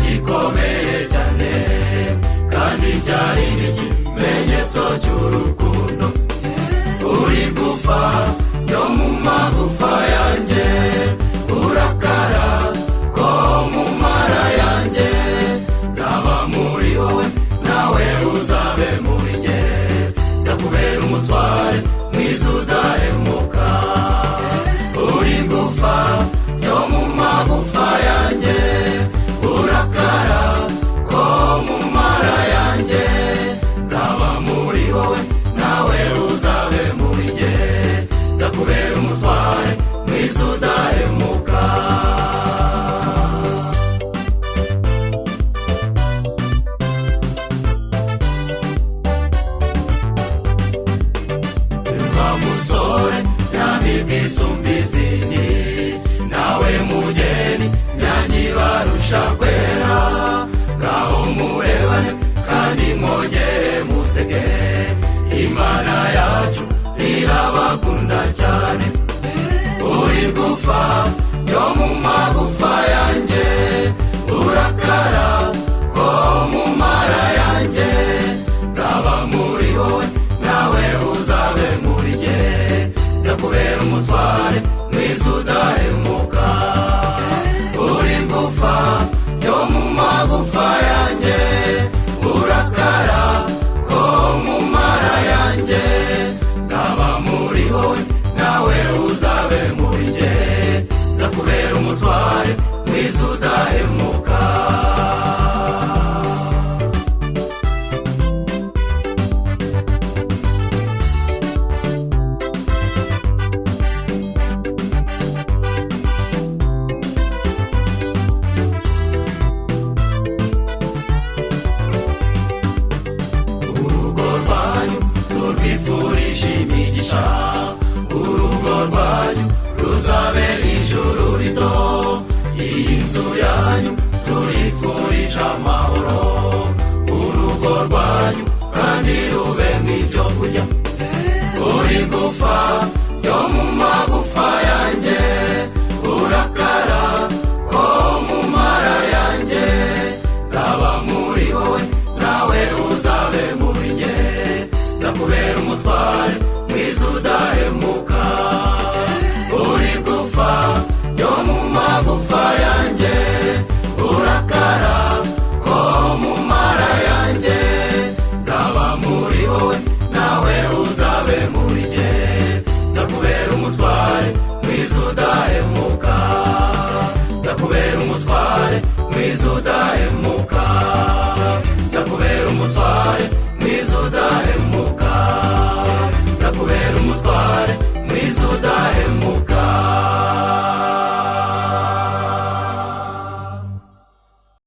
gikomeye cyane kandi cyari n'ikimenyetso cy'urukundo. Uri gupfa yo mu magufa yanjye, urakara ko mu mara yanjye, nzaba muri wowe nawe uzabe muri jye, nzakubera umutware mwiza udahemuka. Uri gupfa yo mu magufa yanjye, urakara ko mu mara yanjye, nzaba muri wowe nawe uzabe muri jye, nzakubera umutware mwiza udahemuka. Mva musore nyamibwa isumba izindi, nawe mugeni nyanyibarusha kwera, ngaho murebane kandi mwongere museke, Imana yacu irabakunda cyane. Uri gupfa yo mu magufa yanjye, urakara ko mu mara yanjye, nzaba muri wowe nawe uzabe muri jye, nzakubera umutware mwiza udahemuka. Uri gupfa yo mu magufa yanjye, urakara ko mu mara yanjye, nzaba muri wowe nawe uzabe muri jye, nzakubera umutware mwiza udahemuka. Urugo rwanyu turwifurije imigisha, urugo rwanyu ruzabe ijuru rito, iyi nzu yanyu turifurije amahoro. Urugo rwanyu kandi rubemo ibyo kurya. Uri gupfa yo mu magufa yanjye, urakara ko mu mara yanjye, nzaba muri wowe nawe uzabe muri jye, nzakubera umutware mwiza udahemuka. Uri gupfa yo mu magufa yanjye, urakara ko mu mara yanjye, nzaba muri wowe nawe uzabe muri jye, nzakubera umutware mwiza udahemuka.